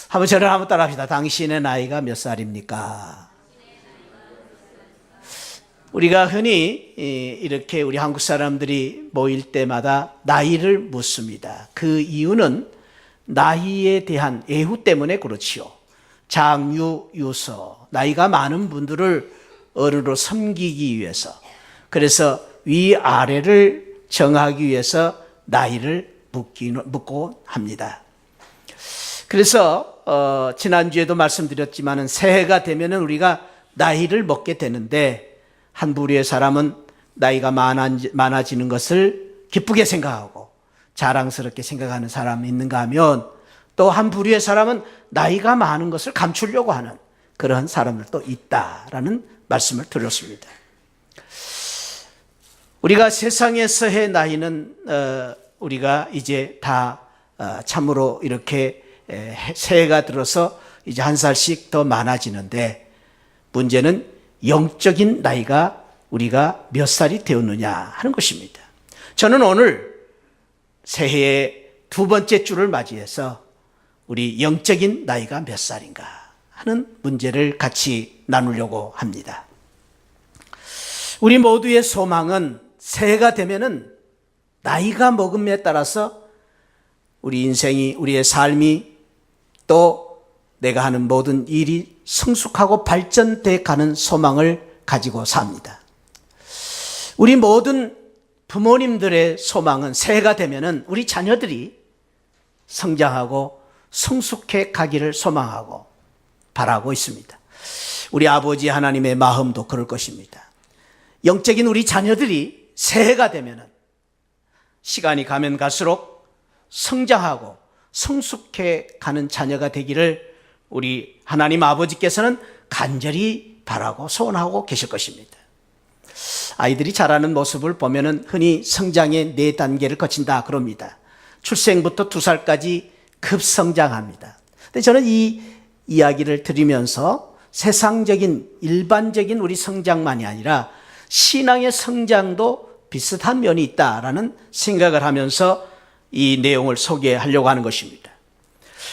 한번 저를 한번 따라합시다. 당신의 나이가 몇 살입니까? 우리가 흔히 이렇게 우리 한국 사람들이 모일 때마다 나이를 묻습니다. 그 이유는 나이에 대한 애후 때문에 그렇지요. 장유, 유서, 나이가 많은 분들을 어른으로 섬기기 위해서, 그래서 위아래를 정하기 위해서 나이를 묻고 합니다. 그래서 지난주에도 말씀드렸지만 새해가 되면 우리가 나이를 먹게 되는데, 한 부류의 사람은 나이가 많아지는 것을 기쁘게 생각하고 자랑스럽게 생각하는 사람이 있는가 하면, 또 한 부류의 사람은 나이가 많은 것을 감추려고 하는 그런 사람들도 있다라는 말씀을 드렸습니다. 우리가 세상에서의 나이는 우리가 이제 다 참으로 이렇게 새해가 들어서 이제 한 살씩 더 많아지는데, 문제는 영적인 나이가 우리가 몇 살이 되었느냐 하는 것입니다. 저는 오늘 새해의 두 번째 주를 맞이해서 우리 영적인 나이가 몇 살인가 하는 문제를 같이 나누려고 합니다. 우리 모두의 소망은 새해가 되면은 나이가 먹음에 따라서 우리 인생이, 우리의 삶이, 또 내가 하는 모든 일이 성숙하고 발전돼 가는 소망을 가지고 삽니다. 우리 모든 부모님들의 소망은 새해가 되면은 우리 자녀들이 성장하고 성숙해 가기를 소망하고 바라고 있습니다. 우리 아버지 하나님의 마음도 그럴 것입니다. 영적인 우리 자녀들이 새해가 되면은 시간이 가면 갈수록 성장하고 성숙해 가는 자녀가 되기를 우리 하나님 아버지께서는 간절히 바라고 소원하고 계실 것입니다. 아이들이 자라는 모습을 보면은 흔히 성장의 4단계를 거친다 그럽니다. 출생부터 2살까지 급성장합니다. 근데 저는 이 이야기를 들으면서 세상적인 일반적인 우리 성장만이 아니라 신앙의 성장도 비슷한 면이 있다라는 생각을 하면서 이 내용을 소개하려고 하는 것입니다.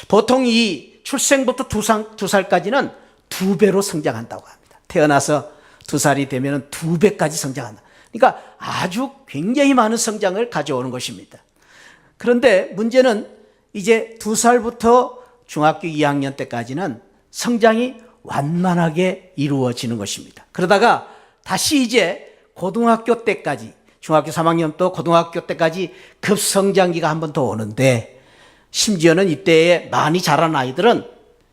보통 이 출생부터 2살까지는 2배로 성장한다고 합니다. 태어나서 2살이 되면 2배까지 성장한다. 그러니까 아주 굉장히 많은 성장을 가져오는 것입니다. 그런데 문제는 이제 2살부터 중학교 2학년 때까지는 성장이 완만하게 이루어지는 것입니다. 그러다가 다시 이제 고등학교 때까지, 중학교 3학년 또 고등학교 때까지 급성장기가 한 번 더 오는데, 심지어는 이때에 많이 자란 아이들은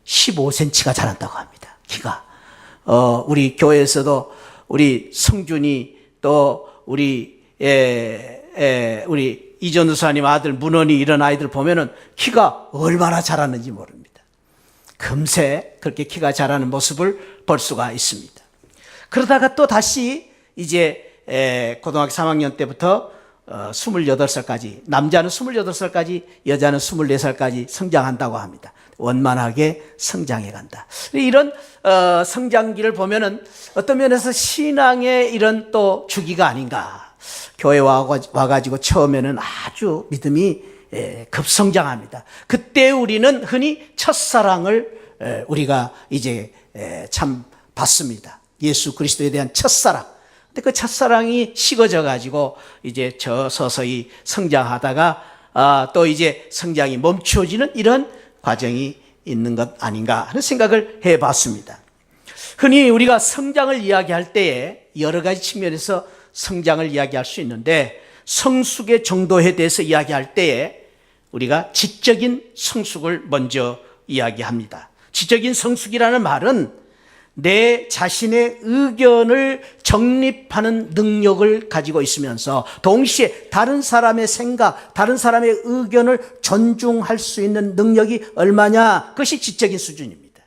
15cm가 자란다고 합니다. 키가. 우리 교회에서도 우리 성준이, 또 우리 이전우 사님 아들 문원이, 이런 아이들 보면은 키가 얼마나 자랐는지 모릅니다. 금세 그렇게 키가 자라는 모습을 볼 수가 있습니다. 그러다가 또 다시 이제 고등학교 3학년 때부터 28살까지, 남자는 28살까지, 여자는 24살까지 성장한다고 합니다. 원만하게 성장해 간다. 이런 성장기를 보면은 어떤 면에서 신앙의 이런 또 주기가 아닌가. 교회 와가지고 처음에는 아주 믿음이 급성장합니다. 그때 우리는 흔히 첫사랑을 우리가 이제 참 받습니다. 예수 그리스도에 대한 첫사랑. 근데 그 첫사랑이 식어져 가지고 이제 서서히 성장하다가 또 이제 성장이 멈추어지는 이런 과정이 있는 것 아닌가 하는 생각을 해봤습니다. 흔히 우리가 성장을 이야기할 때에 여러 가지 측면에서 성장을 이야기할 수 있는데, 성숙의 정도에 대해서 이야기할 때에 우리가 지적인 성숙을 먼저 이야기합니다. 지적인 성숙이라는 말은 내 자신의 의견을 정립하는 능력을 가지고 있으면서 동시에 다른 사람의 생각, 다른 사람의 의견을 존중할 수 있는 능력이 얼마냐, 그것이 지적인 수준입니다.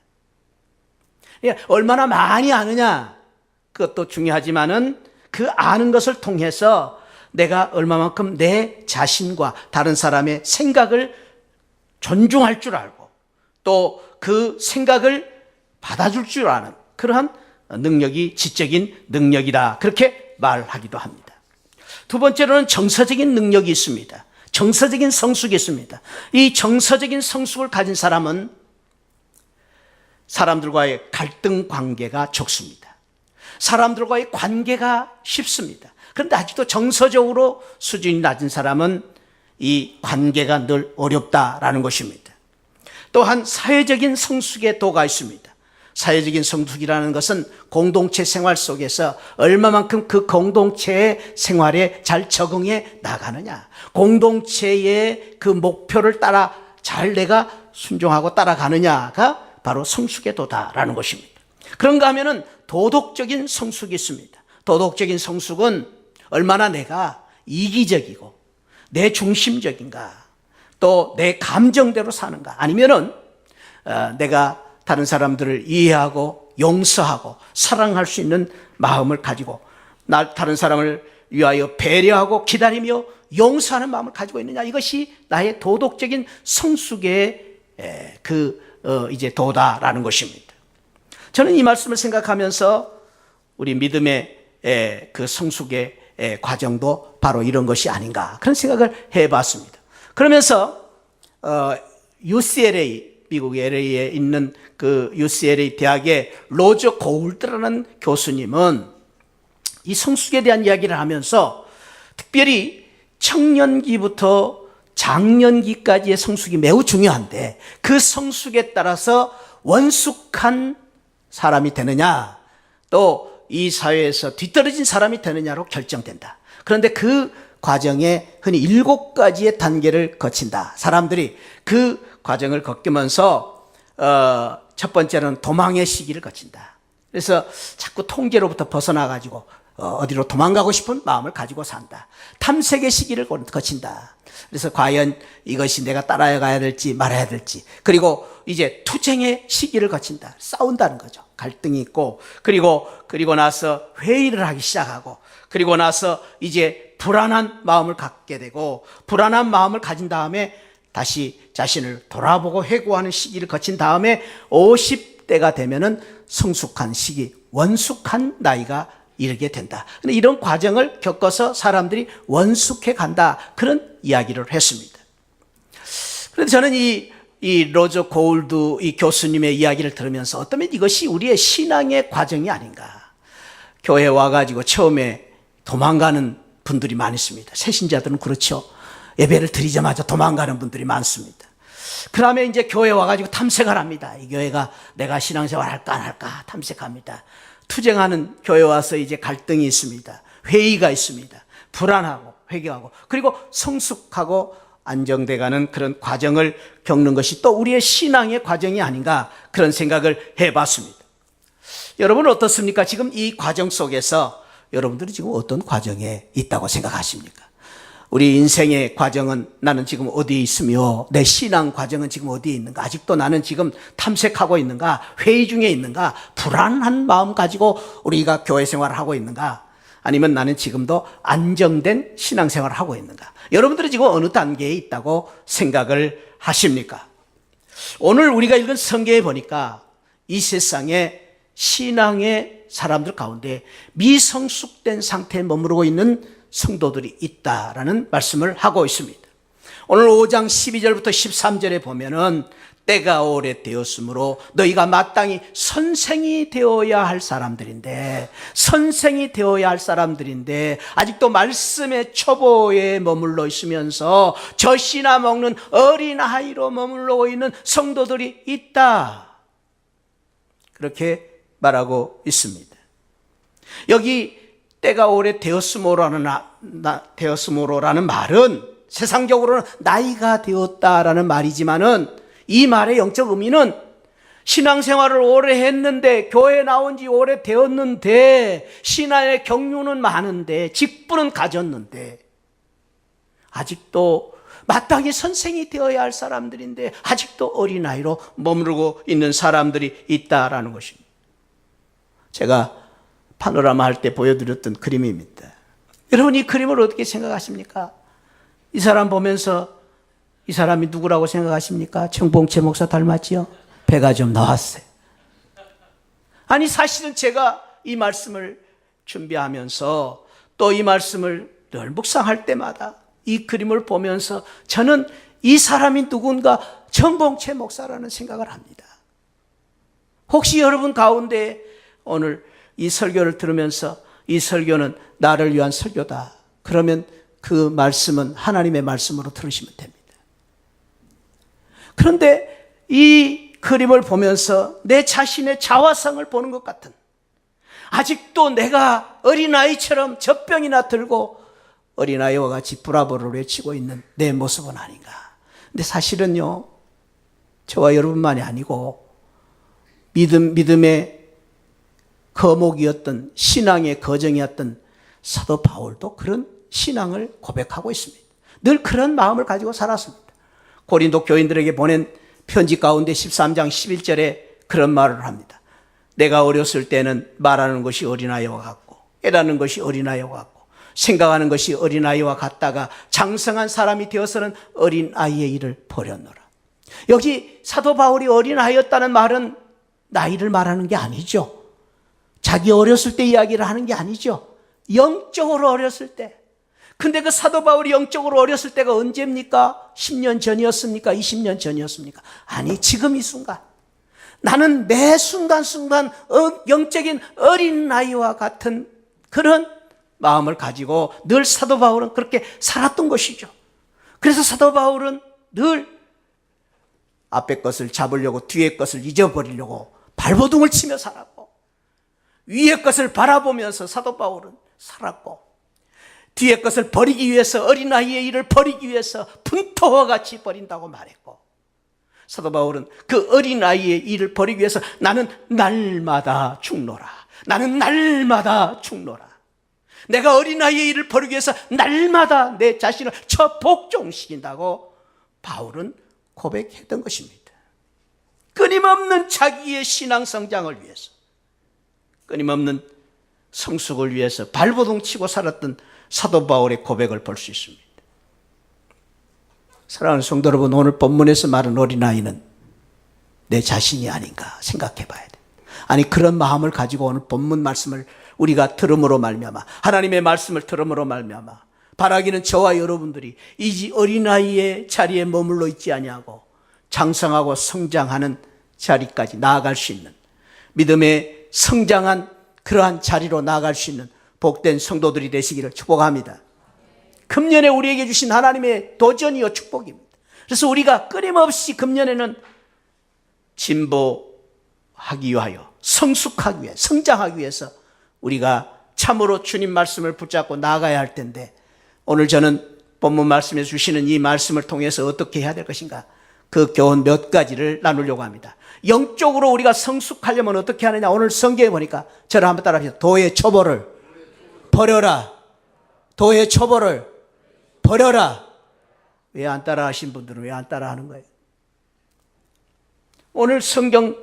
얼마나 많이 아느냐, 그것도 중요하지만은 그 아는 것을 통해서 내가 얼마만큼 내 자신과 다른 사람의 생각을 존중할 줄 알고 또 그 생각을 받아줄 줄 아는 그러한 능력이 지적인 능력이다, 그렇게 말하기도 합니다. 두 번째로는 정서적인 능력이 있습니다. 정서적인 성숙이 있습니다. 이 정서적인 성숙을 가진 사람은 사람들과의 갈등 관계가 적습니다. 사람들과의 관계가 쉽습니다. 그런데 아직도 정서적으로 수준이 낮은 사람은 이 관계가 늘 어렵다라는 것입니다. 또한 사회적인 성숙의 도가 있습니다. 사회적인 성숙이라는 것은 공동체 생활 속에서 얼마만큼 그 공동체의 생활에 잘 적응해 나가느냐, 공동체의 그 목표를 따라 잘 내가 순종하고 따라가느냐가 바로 성숙의 도다라는 것입니다. 그런가 하면은 도덕적인 성숙이 있습니다. 도덕적인 성숙은 얼마나 내가 이기적이고 내 중심적인가, 또 내 감정대로 사는가, 아니면은 내가 다른 사람들을 이해하고 용서하고 사랑할 수 있는 마음을 가지고 다른 사람을 위하여 배려하고 기다리며 용서하는 마음을 가지고 있느냐, 이것이 나의 도덕적인 성숙의 이제 도다라는 것입니다. 저는 이 말씀을 생각하면서 우리 믿음의 그 성숙의 과정도 바로 이런 것이 아닌가, 그런 생각을 해봤습니다. 그러면서 UCLA, 미국 LA에 있는 그 UCLA 대학의 로저 고울드라는 교수님은 이 성숙에 대한 이야기를 하면서 특별히 청년기부터 장년기까지의 성숙이 매우 중요한데, 그 성숙에 따라서 원숙한 사람이 되느냐, 또 이 사회에서 뒤떨어진 사람이 되느냐로 결정된다. 그런데 그 과정에 흔히 7가지의 단계를 거친다. 사람들이 그 과정을 겪으면서 첫 번째는 도망의 시기를 거친다. 그래서 자꾸 통제로부터 벗어나가지고 어디로 도망가고 싶은 마음을 가지고 산다. 탐색의 시기를 거친다. 그래서 과연 이것이 내가 따라가야 될지 말아야 될지, 그리고 이제 투쟁의 시기를 거친다. 싸운다는 거죠. 갈등이 있고, 그리고 나서 회의를 하기 시작하고, 그리고 나서 이제 불안한 마음을 갖게 되고, 불안한 마음을 가진 다음에 다시 자신을 돌아보고 회고하는 시기를 거친 다음에 50대가 되면은 성숙한 시기, 원숙한 나이가 이르게 된다. 근데 이런 과정을 겪어서 사람들이 원숙해 간다, 그런 이야기를 했습니다. 그런데 저는 이 로저 고울드 이 교수님의 이야기를 들으면서 어쩌면 이것이 우리의 신앙의 과정이 아닌가. 교회 와가지고 처음에 도망가는 분들이 많습니다. 새신자들은 그렇죠. 예배를 드리자마자 도망가는 분들이 많습니다. 그 다음에 이제 교회 와가지고 탐색을 합니다. 이 교회가 내가 신앙생활 할까 안 할까 탐색합니다. 투쟁하는 교회 와서 이제 갈등이 있습니다. 회의가 있습니다. 불안하고 회개하고, 그리고 성숙하고 안정돼가는 그런 과정을 겪는 것이 또 우리의 신앙의 과정이 아닌가, 그런 생각을 해봤습니다. 여러분은 어떻습니까? 지금 이 과정 속에서 여러분들이 지금 어떤 과정에 있다고 생각하십니까? 우리 인생의 과정은 나는 지금 어디에 있으며 내 신앙 과정은 지금 어디에 있는가? 아직도 나는 지금 탐색하고 있는가? 회의 중에 있는가? 불안한 마음 가지고 우리가 교회 생활을 하고 있는가? 아니면 나는 지금도 안정된 신앙생활을 하고 있는가? 여러분들이 지금 어느 단계에 있다고 생각을 하십니까? 오늘 우리가 읽은 성경에 보니까 이 세상에 신앙의 사람들 가운데 미성숙된 상태에 머무르고 있는 성도들이 있다라는 말씀을 하고 있습니다. 오늘 5장 12절부터 13절에 보면은 때가 오래되었으므로 너희가 마땅히 선생이 되어야 할 사람들인데, 아직도 말씀의 초보에 머물러 있으면서 젖이나 먹는 어린아이로 머물러 있는 성도들이 있다, 그렇게 말하고 있습니다. 여기 때가 오래되었으므로라는 말은 세상적으로는 나이가 되었다라는 말이지만은, 이 말의 영적 의미는 신앙생활을 오래 했는데, 교회에 나온 지 오래 되었는데, 신앙의 경륜은 많은데, 직분은 가졌는데, 아직도 마땅히 선생이 되어야 할 사람들인데 아직도 어린아이로 머무르고 있는 사람들이 있다라는 것입니다. 제가 파노라마 할 때 보여드렸던 그림입니다. 여러분, 이 그림을 어떻게 생각하십니까? 이 사람 보면서 이 사람이 누구라고 생각하십니까? 정봉채 목사 닮았지요? 배가 좀 나왔어요. 아니, 사실은 제가 이 말씀을 준비하면서 또 이 말씀을 늘 묵상할 때마다 이 그림을 보면서 저는 이 사람이 누군가 정봉채 목사라는 생각을 합니다. 혹시 여러분 가운데 오늘 이 설교를 들으면서 이 설교는 나를 위한 설교다, 그러면 그 말씀은 하나님의 말씀으로 들으시면 됩니다. 그런데 이 그림을 보면서 내 자신의 자화상을 보는 것 같은, 아직도 내가 어린아이처럼 젖병이나 들고 어린아이와 같이 브라보를 외치고 있는 내 모습은 아닌가. 근데 사실은요, 저와 여러분만이 아니고 믿음의 거목이었던, 신앙의 거정이었던 사도 바울도 그런 신앙을 고백하고 있습니다. 늘 그런 마음을 가지고 살았습니다. 고린도 교인들에게 보낸 편지 가운데 13장 11절에 그런 말을 합니다. 내가 어렸을 때는 말하는 것이 어린아이와 같고, 깨닫는 것이 어린아이와 같고, 생각하는 것이 어린아이와 같다가 장성한 사람이 되어서는 어린아이의 일을 버렸노라. 여기 사도 바울이 어린아이였다는 말은 나이를 말하는 게 아니죠. 자기 어렸을 때 이야기를 하는 게 아니죠. 영적으로 어렸을 때. 근데 그 사도 바울이 영적으로 어렸을 때가 언제입니까? 10년 전이었습니까? 20년 전이었습니까? 아니, 지금 이 순간. 나는 매 순간순간 영적인 어린아이와 같은 그런 마음을 가지고 늘 사도 바울은 그렇게 살았던 것이죠. 그래서 사도 바울은 늘 앞에 것을 잡으려고 뒤에 것을 잊어버리려고 발버둥을 치며 살았고, 위의 것을 바라보면서 사도 바울은 살았고, 뒤의 것을 버리기 위해서, 어린아이의 일을 버리기 위해서 분토와 같이 버린다고 말했고, 사도 바울은 그 어린아이의 일을 버리기 위해서 나는 날마다 죽노라, 나는 날마다 죽노라, 내가 어린아이의 일을 버리기 위해서 날마다 내 자신을 복종시킨다고 바울은 고백했던 것입니다. 끊임없는 자기의 신앙 성장을 위해서, 끊임없는 성숙을 위해서 발버둥 치고 살았던 사도 바울의 고백을 볼 수 있습니다. 사랑하는 성도 여러분, 오늘 본문에서 말한 어린아이는 내 자신이 아닌가 생각해 봐야 돼. 아니, 그런 마음을 가지고 오늘 본문 말씀을 우리가 들음으로 말미암아, 하나님의 말씀을 들음으로 말미암아 바라기는 저와 여러분들이 이 어린아이의 자리에 머물러 있지 아니하고 장성하고 성장하는 자리까지 나아갈 수 있는, 믿음의 성장한 그러한 자리로 나아갈 수 있는 복된 성도들이 되시기를 축복합니다. 금년에 우리에게 주신 하나님의 도전이요 축복입니다. 그래서 우리가 끊임없이 금년에는 진보하기 위하여, 성숙하기 위해, 성장하기 위해서 우리가 참으로 주님 말씀을 붙잡고 나아가야 할 텐데, 오늘 저는 본문 말씀에 주시는 이 말씀을 통해서 어떻게 해야 될 것인가, 그 교훈 몇 가지를 나누려고 합니다. 영적으로 우리가 성숙하려면 어떻게 하느냐, 오늘 성경에 보니까 저를 한번 따라하시죠. 도의 초보를 버려라. 도의 초보를 버려라. 왜 안 따라하신 분들은 왜 안 따라하는 거예요? 오늘 성경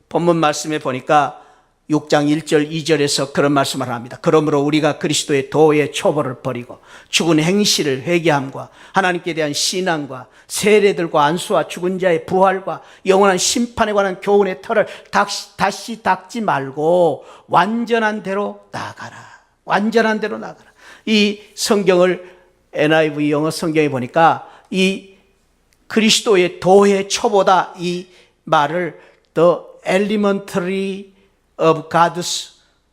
본문 말씀에 보니까 6장 1절 2절에서 그런 말씀을 합니다. 그러므로 우리가 그리스도의 도의 초보를 버리고 죽은 행실을 회개함과 하나님께 대한 신앙과 세례들과 안수와 죽은 자의 부활과 영원한 심판에 관한 교훈의 털을 다시 닦지 말고 완전한 대로 나아가라. 완전한 대로 나아가라. 이 성경을 NIV 영어 성경에 보니까 이 그리스도의 도의 초보다 이 말을 The Elementary of God's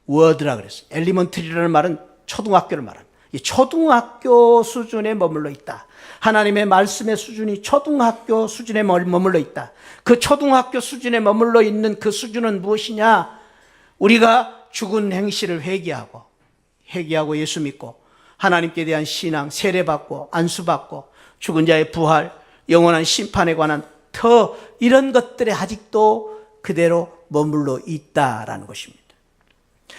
Word라 그랬어요. Elementary라는 말은 초등학교를 말합니다. 이 초등학교 수준에 머물러 있다. 하나님의 말씀의 수준이 초등학교 수준에 머물러 있다. 그 초등학교 수준에 머물러 있는 그 수준은 무엇이냐? 우리가 죽은 행실을 회개하고 예수 믿고 하나님께 대한 신앙, 세례받고 안수받고 죽은 자의 부활, 영원한 심판에 관한 이런 것들에 아직도 그대로 머물러 있다라는 것입니다.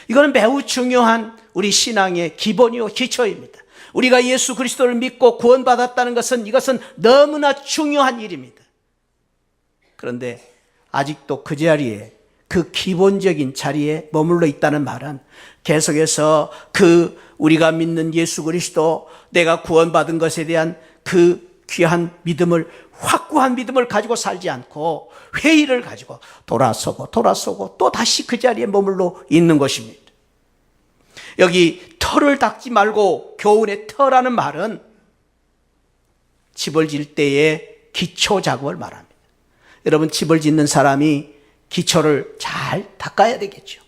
이거는 매우 중요한 우리 신앙의 기본이요 기초입니다. 우리가 예수 그리스도를 믿고 구원받았다는 것은, 이것은 너무나 중요한 일입니다. 그런데 아직도 그 자리에, 그 기본적인 자리에 머물러 있다는 말은 계속해서 우리가 믿는 예수 그리스도, 내가 구원받은 것에 대한 그 귀한 믿음을, 확고한 믿음을 가지고 살지 않고 회의를 가지고 돌아서고 또 다시 그 자리에 머물러 있는 것입니다. 여기 터를 닦지 말고 교훈의 터라는 말은 집을 질 때의 기초 작업을 말합니다. 여러분, 집을 짓는 사람이 기초를 잘 닦아야 되겠죠.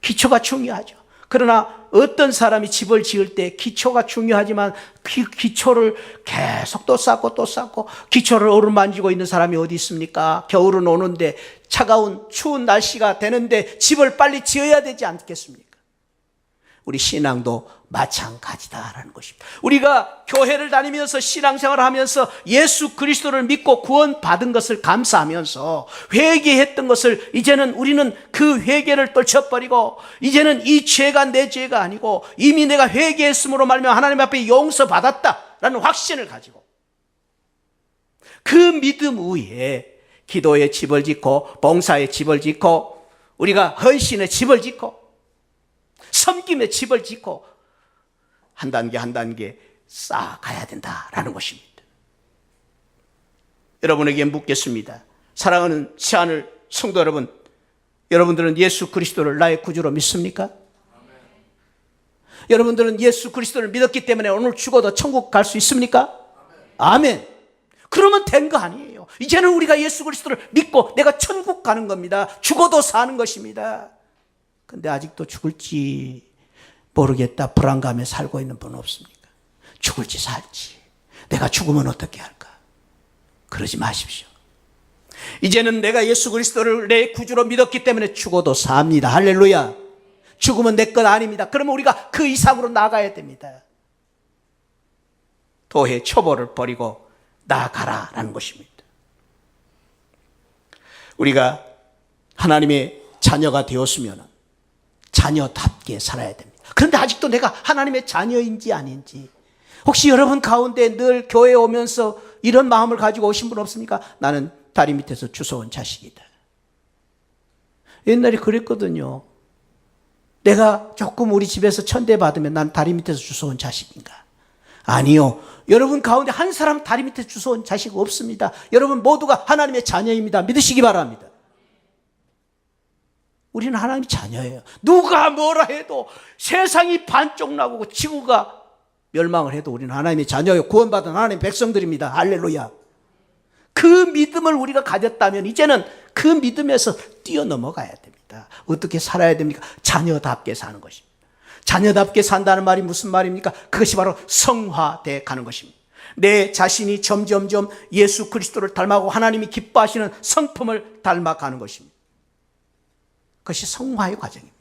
기초가 중요하죠. 그러나 어떤 사람이 집을 지을 때 기초가 중요하지만 기초를 계속 또 쌓고 또 쌓고 기초를 어루만지고 있는 사람이 어디 있습니까? 겨울은 오는데 차가운 추운 날씨가 되는데 집을 빨리 지어야 되지 않겠습니까? 우리 신앙도 마찬가지다라는 것입니다. 우리가 교회를 다니면서 신앙생활을 하면서 예수 그리스도를 믿고 구원받은 것을 감사하면서 회개했던 것을 이제는 우리는 그 회개를 떨쳐버리고 이제는 이 죄가 내 죄가 아니고 이미 내가 회개했으므로 말미암아 하나님 앞에 용서받았다라는 확신을 가지고 그 믿음 위에 기도의 집을 짓고 봉사의 집을 짓고 우리가 헌신의 집을 짓고 섬김의 집을 짓고 한 단계 한 단계 쌓아가야 된다라는 것입니다. 여러분에게 묻겠습니다. 사랑하는 시안을 성도 여러분, 여러분들은 예수 그리스도를 나의 구주로 믿습니까? 아멘. 여러분들은 예수 그리스도를 믿었기 때문에 오늘 죽어도 천국 갈 수 있습니까? 아멘. 아멘. 그러면 된 거 아니에요. 이제는 우리가 예수 그리스도를 믿고 내가 천국 가는 겁니다. 죽어도 사는 것입니다. 근데 아직도 죽을지 모르겠다 불안감에 살고 있는 분 없습니까? 죽을지 살지 내가 죽으면 어떻게 할까? 그러지 마십시오. 이제는 내가 예수 그리스도를 내 구주로 믿었기 때문에 죽어도 삽니다. 할렐루야. 죽으면 내 것 아닙니다. 그러면 우리가 그 이상으로 나가야 됩니다. 도해 초보를 버리고 나아가라라는 것입니다. 우리가 하나님의 자녀가 되었으면 자녀답게 살아야 됩니다. 그런데 아직도 내가 하나님의 자녀인지 아닌지 혹시 여러분 가운데 늘 교회에 오면서 이런 마음을 가지고 오신 분 없습니까? 나는 다리 밑에서 주워온 자식이다. 옛날에 그랬거든요. 내가 조금 우리 집에서 천대받으면 난 다리 밑에서 주워온 자식인가? 아니요. 여러분 가운데 한 사람 다리 밑에서 주워온 자식 없습니다. 여러분 모두가 하나님의 자녀입니다. 믿으시기 바랍니다. 우리는 하나님의 자녀예요. 누가 뭐라 해도 세상이 반쪽 나고 지구가 멸망을 해도 우리는 하나님의 자녀예요. 구원받은 하나님의 백성들입니다. 할렐루야. 그 믿음을 우리가 가졌다면 이제는 그 믿음에서 뛰어넘어가야 됩니다. 어떻게 살아야 됩니까? 자녀답게 사는 것입니다. 자녀답게 산다는 말이 무슨 말입니까? 그것이 바로 성화돼 가는 것입니다. 내 자신이 점점점 예수 그리스도를 닮아가고 하나님이 기뻐하시는 성품을 닮아가는 것입니다. 그것이 성화의 과정입니다.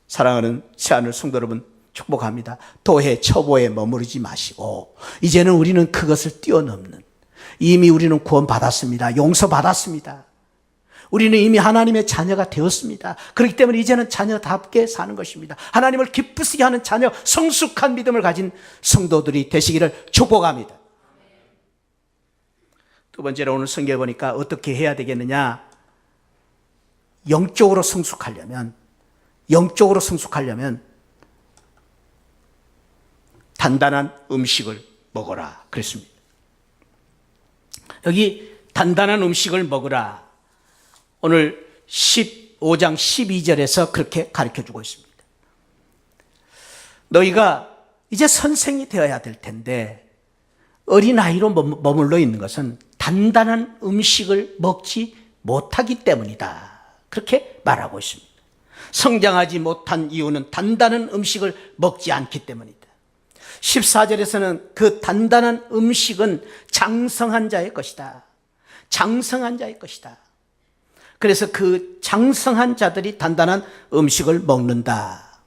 사랑하는 시안을 성도 여러분 축복합니다. 도해 초보에 머무르지 마시고 이제는 우리는 그것을 뛰어넘는 이미 우리는 구원받았습니다. 용서받았습니다. 우리는 이미 하나님의 자녀가 되었습니다. 그렇기 때문에 이제는 자녀답게 사는 것입니다. 하나님을 기쁘시게 하는 자녀 성숙한 믿음을 가진 성도들이 되시기를 축복합니다. 두 번째로 오늘 성경에 보니까 어떻게 해야 되겠느냐? 영적으로 성숙하려면 단단한 음식을 먹어라 그랬습니다. 여기 단단한 음식을 먹으라. 오늘 15장 12절에서 그렇게 가르쳐주고 있습니다. 너희가 이제 선생이 되어야 될 텐데 어린아이로 머물러 있는 것은 단단한 음식을 먹지 못하기 때문이다. 그렇게 말하고 있습니다. 성장하지 못한 이유는 단단한 음식을 먹지 않기 때문이다. 14절에서는 그 단단한 음식은 장성한 자의 것이다. 장성한 자의 것이다. 그래서 그 장성한 자들이 단단한 음식을 먹는다.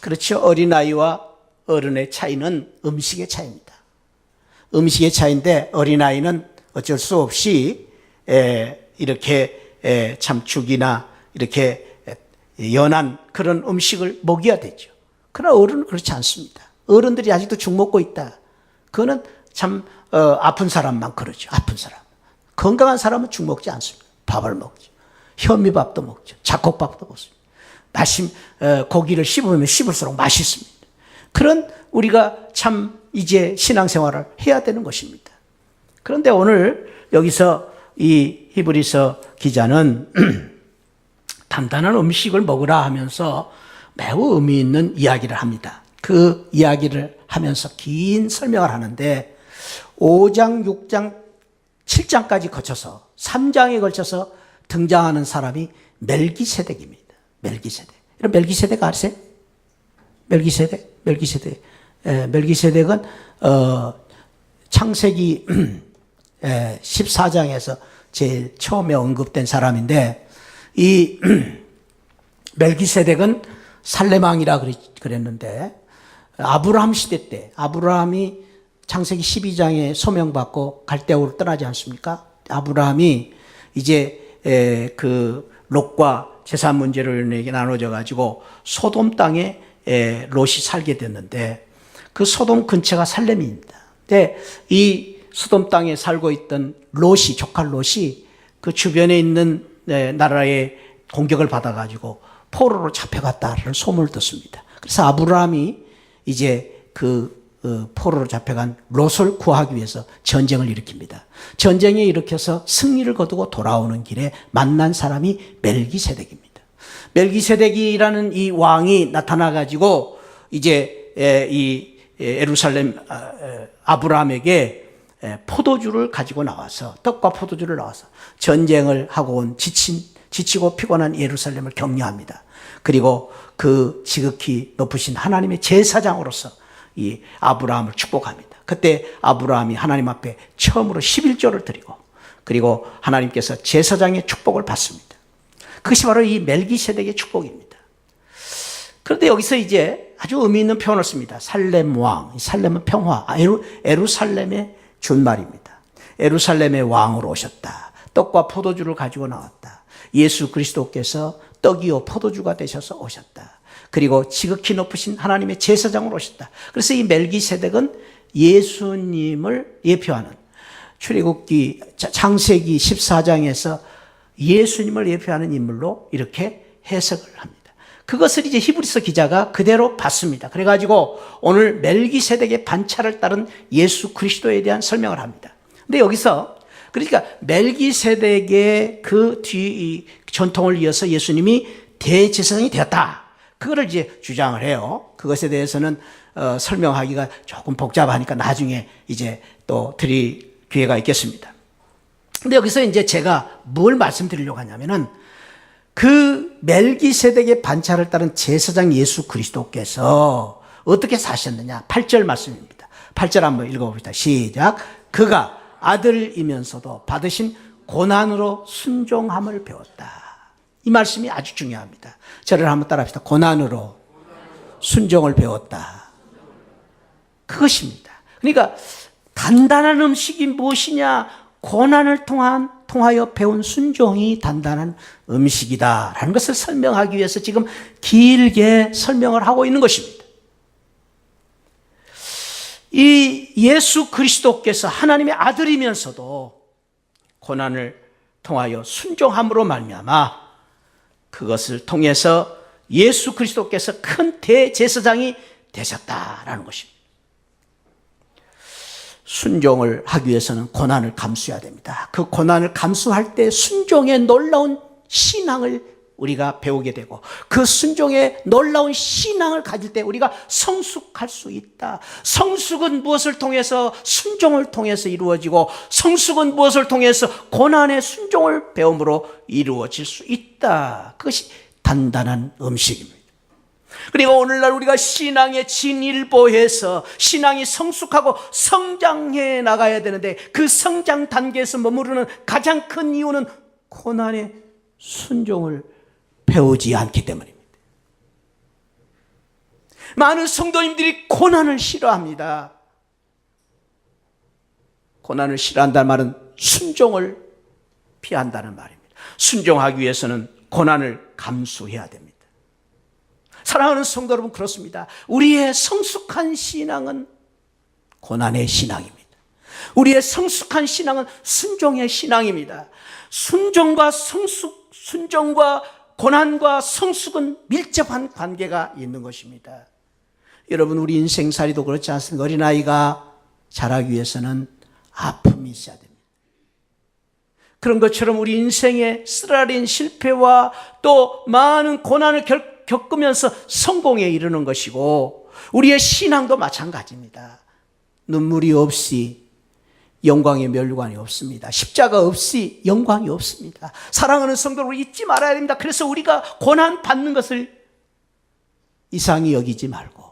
그렇죠. 어린아이와 어른의 차이는 음식의 차이입니다. 음식의 차이인데 어린아이는 어쩔 수 없이 이렇게 참 죽이나 이렇게 연한 그런 음식을 먹여야 되죠. 그러나 어른은 그렇지 않습니다. 어른들이 아직도 죽 먹고 있다. 그거는 참 아픈 사람만 그러죠. 아픈 사람. 건강한 사람은 죽 먹지 않습니다. 밥을 먹죠. 현미밥도 먹죠. 잡곡밥도 먹습니다. 고기를 씹으면 씹을수록 맛있습니다. 그런 우리가 참 이제 신앙생활을 해야 되는 것입니다. 그런데 오늘 여기서 이 히브리서 기자는 단단한 음식을 먹으라 하면서 매우 의미 있는 이야기를 합니다. 그 이야기를 하면서 긴 설명을 하는데 5장, 6장, 7장까지 거쳐서 3장에 걸쳐서 등장하는 사람이 멜기세덱입니다. 멜기세덱. 여러분 멜기세덱 아세요? 멜기세덱. 멜기세덱은 창세기 14장에서 제일 처음에 언급된 사람인데, 이 멜기세덱은 살레망이라 그랬는데, 아브라함 시대 때 아브라함이 창세기 12장에 소명받고 갈대아우로 떠나지 않습니까? 아브라함이 이제 그 롯과 재산 문제로 나눠져 가지고 소돔 땅에 롯이 살게 됐는데, 그 소돔 근처가 살렘입니다. 근데 이 소돔 땅에 살고 있던 롯이, 조카 롯이 그 주변에 있는 나라의 공격을 받아가지고 포로로 잡혀갔다는 소문을 듣습니다. 그래서 아브라함이 이제 그 포로로 잡혀간 롯을 구하기 위해서 전쟁을 일으킵니다. 전쟁에 일으켜서 승리를 거두고 돌아오는 길에 만난 사람이 멜기세덱입니다. 멜기세덱이라는 이 왕이 나타나가지고 이제 이 예루살렘 아브라함에게 포도주를 가지고 나와서, 떡과 포도주를 나와서 전쟁을 하고 온 지치고 피곤한 예루살렘을 격려합니다. 그리고 그 지극히 높으신 하나님의 제사장으로서 이 아브라함을 축복합니다. 그때 아브라함이 하나님 앞에 처음으로 11조를 드리고, 그리고 하나님께서 제사장의 축복을 받습니다. 그것이 바로 이 멜기세덱의 축복입니다. 그런데 여기서 이제 아주 의미 있는 표현을 씁니다. 살렘 왕, 살렘은 평화, 에루살렘의 준말입니다. 에루살렘의 왕으로 오셨다. 떡과 포도주를 가지고 나왔다. 예수 그리스도께서 떡이요 포도주가 되셔서 오셨다. 그리고 지극히 높으신 하나님의 제사장으로 오셨다. 그래서 이 멜기세덱은 예수님을 예표하는, 출애굽기 창세기 14장에서 예수님을 예표하는 인물로 이렇게 해석을 합니다. 그것을 이제 히브리서 기자가 그대로 봤습니다. 그래가지고 오늘 멜기세덱의 반차를 따른 예수 그리스도에 대한 설명을 합니다. 근데 여기서 그러니까 멜기세덱의 그 뒤 전통을 이어서 예수님이 대제사장이 되었다, 그거를 이제 주장을 해요. 그것에 대해서는 설명하기가 조금 복잡하니까 나중에 이제 또 드릴 기회가 있겠습니다. 근데 여기서 이제 제가 뭘 말씀드리려고 하냐면은, 그 멜기세덱의 반차를 따른 제사장 예수 그리스도께서 어떻게 사셨느냐, 8절 말씀입니다. 8절 한번 읽어봅시다. 시작. 그가 아들이면서도 받으신 고난으로 순종함을 배웠다. 이 말씀이 아주 중요합니다. 저를 한번 따라합시다. 고난으로 순종을 배웠다. 그것입니다. 그러니까 단단한 음식이 무엇이냐? 고난을 통하여 배운 순종이 단단한 음식이다라는 것을 설명하기 위해서 지금 길게 설명을 하고 있는 것입니다. 이 예수 그리스도께서 하나님의 아들이면서도 고난을 통하여 순종함으로 말미암아 그것을 통해서 예수 그리스도께서 큰 대제사장이 되셨다라는 것입니다. 순종을 하기 위해서는 고난을 감수해야 됩니다. 그 고난을 감수할 때 순종의 놀라운 신앙을 우리가 배우게 되고, 그 순종의 놀라운 신앙을 가질 때 우리가 성숙할 수 있다. 성숙은 무엇을 통해서? 순종을 통해서 이루어지고, 성숙은 무엇을 통해서? 고난의 순종을 배움으로 이루어질 수 있다. 그것이 단단한 음식입니다. 그리고 오늘날 우리가 신앙의 진일보해서 신앙이 성숙하고 성장해 나가야 되는데, 그 성장 단계에서 머무르는 가장 큰 이유는 고난의 순종을 배우지 않기 때문입니다. 많은 성도님들이 고난을 싫어합니다. 고난을 싫어한다는 말은 순종을 피한다는 말입니다. 순종하기 위해서는 고난을 감수해야 됩니다. 사랑하는 성도 여러분, 그렇습니다. 우리의 성숙한 신앙은 고난의 신앙입니다. 우리의 성숙한 신앙은 순종의 신앙입니다. 순종과 고난과 성숙은 밀접한 관계가 있는 것입니다. 여러분, 우리 인생살이도 그렇지 않습니까? 어린아이가 자라기 위해서는 아픔이 있어야 됩니다. 그런 것처럼 우리 인생의 쓰라린 실패와 또 많은 고난을 겪으면서 성공에 이르는 것이고, 우리의 신앙도 마찬가지입니다. 눈물이 없이 영광의 멸관이 없습니다. 십자가 없이 영광이 없습니다. 사랑하는 성도를 잊지 말아야 됩니다. 그래서 우리가 고난 받는 것을 이상히 여기지 말고,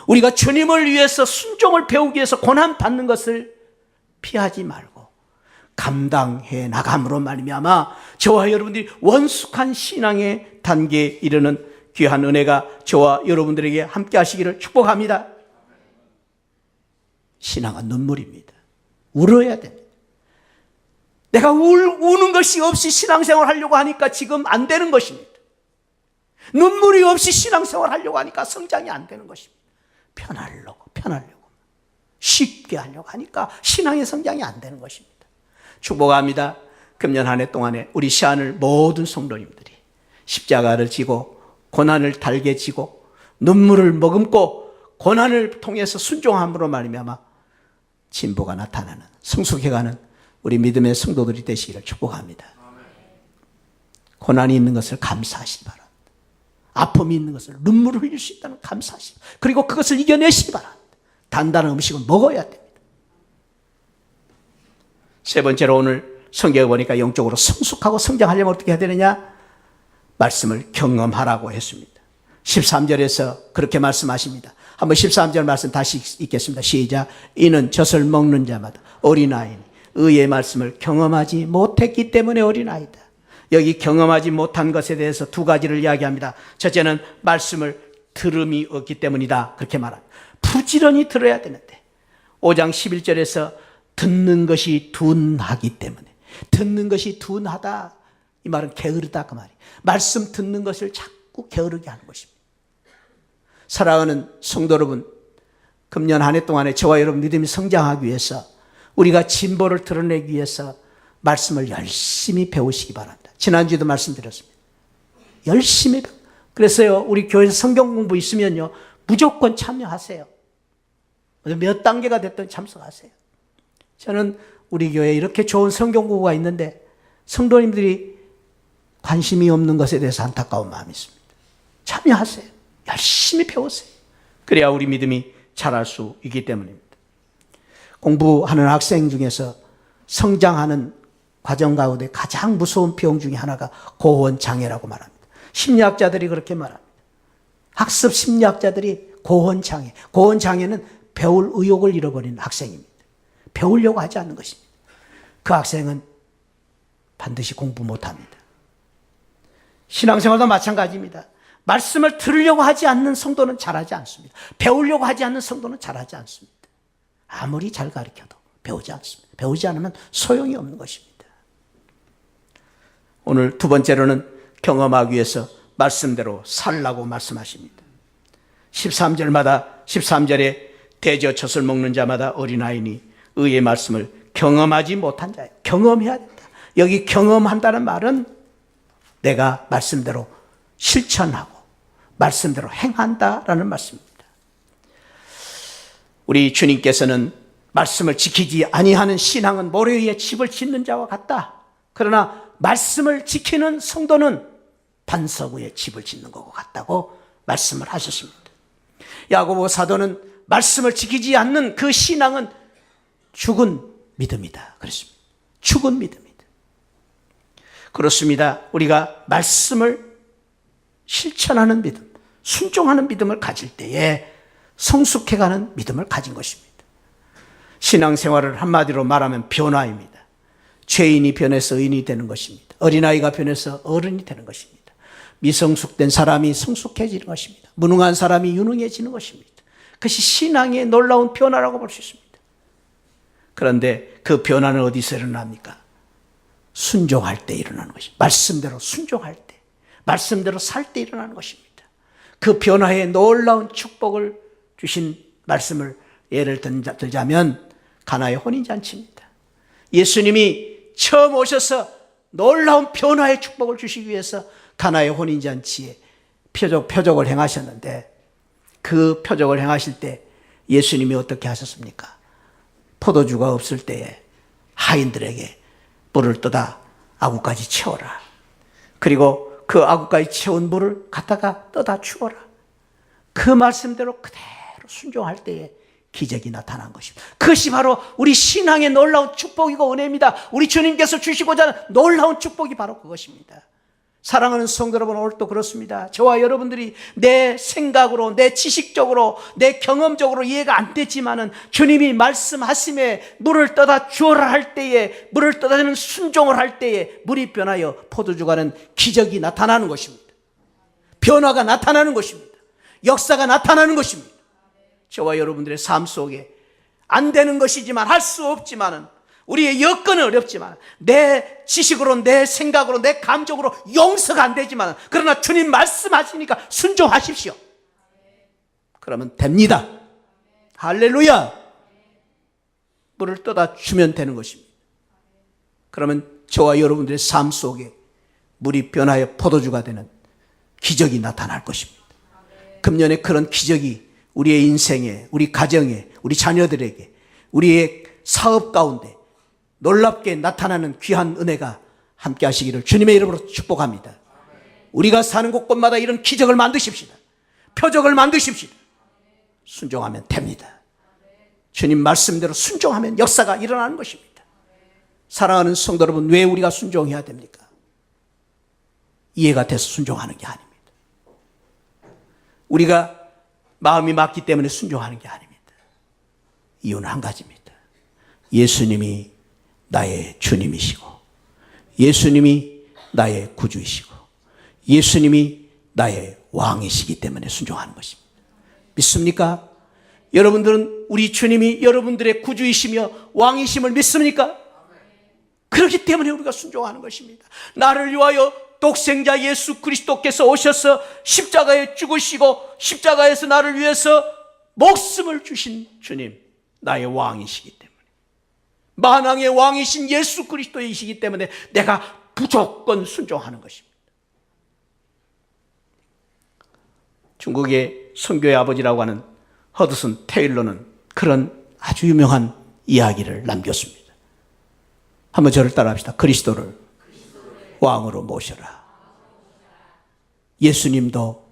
우리가 주님을 위해서 순종을 배우기 위해서 고난 받는 것을 피하지 말고 감당해 나감으로 말미암아 저와 여러분들이 원숙한 신앙의 단계에 이르는 귀한 은혜가 저와 여러분들에게 함께 하시기를 축복합니다. 신앙은 눈물입니다. 울어야 됩니다. 내가 우는 것이 없이 신앙생활 하려고 하니까 지금 안 되는 것입니다. 눈물이 없이 신앙생활 하려고 하니까 성장이 안 되는 것입니다. 편하려고 쉽게 하려고 하니까 신앙의 성장이 안 되는 것입니다. 축복합니다. 금년 한 해 동안에 우리 시안을 모든 성도님들이 십자가를 지고 고난을 달게 지고 눈물을 머금고 고난을 통해서 순종함으로 말미암아 진보가 나타나는 성숙해가는 우리 믿음의 성도들이 되시기를 축복합니다. 고난이 있는 것을 감사하시기 바랍니다. 아픔이 있는 것을, 눈물을 흘릴 수 있다는 감사하시기 바랍니다. 그리고 그것을 이겨내시기 바랍니다. 단단한 음식을 먹어야 됩니다. 세 번째로 오늘 성경에 보니까 영적으로 성숙하고 성장하려면 어떻게 해야 되느냐? 말씀을 경험하라고 했습니다. 13절에서 그렇게 말씀하십니다. 한번 13절 말씀 다시 읽겠습니다. 시작. 이는 젖을 먹는 자마다 어린아이니 의의 말씀을 경험하지 못했기 때문에 어린아이다. 여기 경험하지 못한 것에 대해서 두 가지를 이야기합니다. 첫째는 말씀을 들음이 없기 때문이다. 그렇게 말합니다. 부지런히 들어야 되는데 5장 11절에서 듣는 것이 둔하기 때문에, 듣는 것이 둔하다, 이 말은 게으르다 그 말이에요. 말씀 듣는 것을 자꾸 게으르게 하는 것입니다. 사랑하는 성도 여러분, 금년 한 해 동안에 저와 여러분 믿음이 성장하기 위해서, 우리가 진보를 드러내기 위해서 말씀을 열심히 배우시기 바랍니다. 지난주에도 말씀드렸습니다. 열심히 그래서요, 우리 교회에서 성경 공부 있으면요 무조건 참여하세요. 몇 단계가 됐든 참석하세요. 저는 우리 교회에 이렇게 좋은 성경 공부가 있는데 성도님들이 관심이 없는 것에 대해서 안타까운 마음이 있습니다. 참여하세요. 열심히 배우세요. 그래야 우리 믿음이 자랄 수 있기 때문입니다. 공부하는 학생 중에서 성장하는 과정 가운데 가장 무서운 병 중에 하나가 고혼장애라고 말합니다. 심리학자들이 그렇게 말합니다. 학습 심리학자들이 고혼장애, 고혼장애는 배울 의욕을 잃어버리는 학생입니다. 배우려고 하지 않는 것입니다. 그 학생은 반드시 공부 못합니다. 신앙생활도 마찬가지입니다. 말씀을 들으려고 하지 않는 성도는 잘하지 않습니다. 배우려고 하지 않는 성도는 잘하지 않습니다. 아무리 잘 가르쳐도 배우지 않습니다. 배우지 않으면 소용이 없는 것입니다. 오늘 두 번째로는 경험하기 위해서 말씀대로 살라고 말씀하십니다. 13절에 대저 젖을 먹는 자마다 어린아이니 의의 말씀을 경험하지 못한 자예요. 경험해야 된다. 여기 경험한다는 말은 내가 말씀대로 실천하고 말씀대로 행한다라는 말씀입니다. 우리 주님께서는 말씀을 지키지 아니하는 신앙은 모래 위에 집을 짓는 자와 같다. 그러나 말씀을 지키는 성도는 반석 위에 집을 짓는 것과 같다고 말씀을 하셨습니다. 야고보 사도는 말씀을 지키지 않는 그 신앙은 죽은 믿음이다 그랬습니다. 죽은 믿음이다. 그렇습니다. 우리가 말씀을 실천하는 믿음, 순종하는 믿음을 가질 때에 성숙해가는 믿음을 가진 것입니다. 신앙생활을 한마디로 말하면 변화입니다. 죄인이 변해서 의인이 되는 것입니다. 어린아이가 변해서 어른이 되는 것입니다. 미성숙된 사람이 성숙해지는 것입니다. 무능한 사람이 유능해지는 것입니다. 그것이 신앙의 놀라운 변화라고 볼 수 있습니다. 그런데 그 변화는 어디서 일어납니까? 순종할 때 일어나는 것입니다. 말씀대로 순종할 때, 말씀대로 살 때 일어나는 것입니다. 그 변화에 놀라운 축복을 주신 말씀을 예를 들자면 가나의 혼인잔치입니다. 예수님이 처음 오셔서 놀라운 변화의 축복을 주시기 위해서 가나의 혼인잔치에 표적을 행하셨는데, 그 표적을 행하실 때 예수님이 어떻게 하셨습니까? 포도주가 없을 때에 하인들에게 물을 떠다 아구까지 채워라. 그리고 그 아구까지 채운 물을 갖다가 떠다 주어라. 그 말씀대로 그대로 순종할 때에 기적이 나타난 것입니다. 그것이 바로 우리 신앙의 놀라운 축복이고 은혜입니다. 우리 주님께서 주시고자 하는 놀라운 축복이 바로 그것입니다. 사랑하는 성도 여러분, 오늘도 그렇습니다. 저와 여러분들이 내 생각으로, 내 지식적으로, 내 경험적으로 이해가 안 되지만은 주님이 말씀하심에 물을 떠다 주어라 할 때에, 물을 떠다는 순종을 할 때에 물이 변하여 포도주가 는 기적이 나타나는 것입니다. 변화가 나타나는 것입니다. 역사가 나타나는 것입니다. 저와 여러분들의 삶 속에 안 되는 것이지만, 할 수 없지만은, 우리의 여건은 어렵지만, 내 지식으로, 내 생각으로, 내 감정으로 용서가 안 되지만, 그러나 주님 말씀하시니까 순종하십시오. 그러면 됩니다. 할렐루야. 물을 떠다 주면 되는 것입니다. 그러면 저와 여러분들의 삶 속에 물이 변하여 포도주가 되는 기적이 나타날 것입니다. 금년에 그런 기적이 우리의 인생에, 우리 가정에, 우리 자녀들에게, 우리의 사업 가운데 놀랍게 나타나는 귀한 은혜가 함께 하시기를 주님의 이름으로 축복합니다. 우리가 사는 곳곳마다 이런 기적을 만드십시다. 표적을 만드십시다. 순종하면 됩니다. 주님 말씀대로 순종하면 역사가 일어나는 것입니다. 사랑하는 성도 여러분, 왜 우리가 순종해야 됩니까? 이해가 돼서 순종하는 게 아닙니다. 우리가 마음이 맞기 때문에 순종하는 게 아닙니다. 이유는 한 가지입니다. 예수님이 나의 주님이시고, 예수님이 나의 구주이시고, 예수님이 나의 왕이시기 때문에 순종하는 것입니다. 믿습니까? 여러분들은 우리 주님이 여러분들의 구주이시며 왕이심을 믿습니까? 그렇기 때문에 우리가 순종하는 것입니다. 나를 위하여 독생자 예수 그리스도께서 오셔서 십자가에 죽으시고 십자가에서 나를 위해서 목숨을 주신 주님, 나의 왕이시기 때문에, 만왕의 왕이신 예수 그리스도이시기 때문에 내가 무조건 순종하는 것입니다. 중국의 선교의 아버지라고 하는 허드슨 테일러는 그런 아주 유명한 이야기를 남겼습니다. 한번 저를 따라합시다. 그리스도를 왕으로 모셔라. 예수님도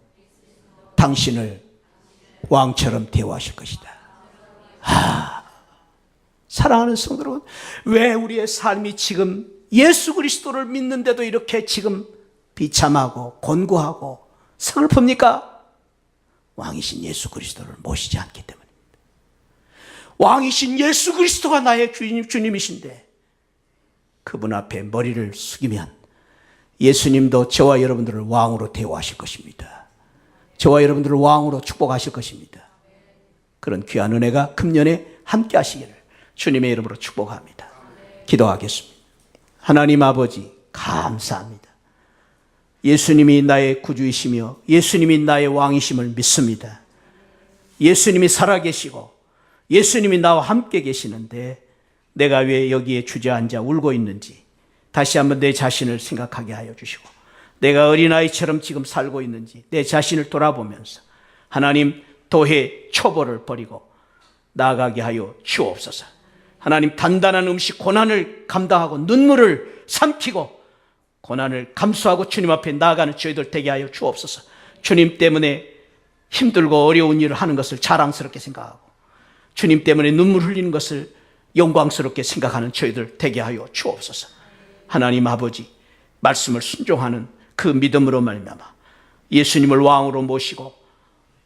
당신을 왕처럼 대우하실 것이다. 사랑하는 성도 여러분, 왜 우리의 삶이 지금 예수 그리스도를 믿는데도 이렇게 지금 비참하고 곤고하고 슬픕니까? 왕이신 예수 그리스도를 모시지 않기 때문입니다. 왕이신 예수 그리스도가 나의 주님이신데 그분 앞에 머리를 숙이면 예수님도 저와 여러분들을 왕으로 대우하실 것입니다. 저와 여러분들을 왕으로 축복하실 것입니다. 그런 귀한 은혜가 금년에 함께 하시기를 주님의 이름으로 축복합니다. 기도하겠습니다. 하나님 아버지, 감사합니다. 예수님이 나의 구주이시며 예수님이 나의 왕이심을 믿습니다. 예수님이 살아계시고 예수님이 나와 함께 계시는데 내가 왜 여기에 주저앉아 울고 있는지 다시 한번 내 자신을 생각하게 하여 주시고, 내가 어린아이처럼 지금 살고 있는지 내 자신을 돌아보면서 하나님, 도해 초보를 버리고 나아가게 하여 주옵소서. 하나님, 단단한 음식 고난을 감당하고 눈물을 삼키고 고난을 감수하고 주님 앞에 나아가는 저희들 되게 하여 주옵소서. 주님 때문에 힘들고 어려운 일을 하는 것을 자랑스럽게 생각하고 주님 때문에 눈물 흘리는 것을 영광스럽게 생각하는 저희들 되게 하여 주옵소서. 하나님 아버지, 말씀을 순종하는 그 믿음으로 말미암아 예수님을 왕으로 모시고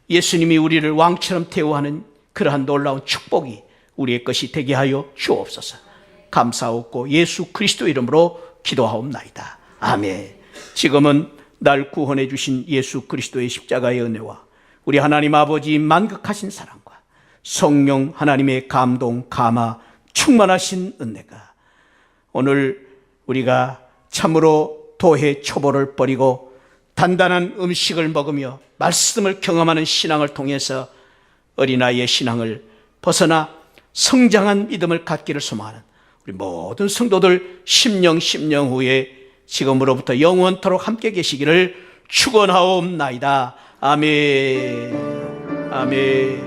예수님이 우리를 왕처럼 대우하는 그러한 놀라운 축복이 우리의 것이 되게 하여 주옵소서. 감사하고 예수 그리스도 이름으로 기도하옵나이다. 아멘. 지금은 날 구원해 주신 예수 그리스도의 십자가의 은혜와 우리 하나님 아버지 만극하신 사랑과 성령 하나님의 감동, 감화, 충만하신 은혜가 오늘 우리가 참으로 도해 초보를 버리고 단단한 음식을 먹으며 말씀을 경험하는 신앙을 통해서 어린아이의 신앙을 벗어나 성장한 믿음을 갖기를 소망하는 우리 모든 성도들 10년 후에 지금으로부터 영원토록 함께 계시기를 축원하옵나이다. 아멘. 아멘.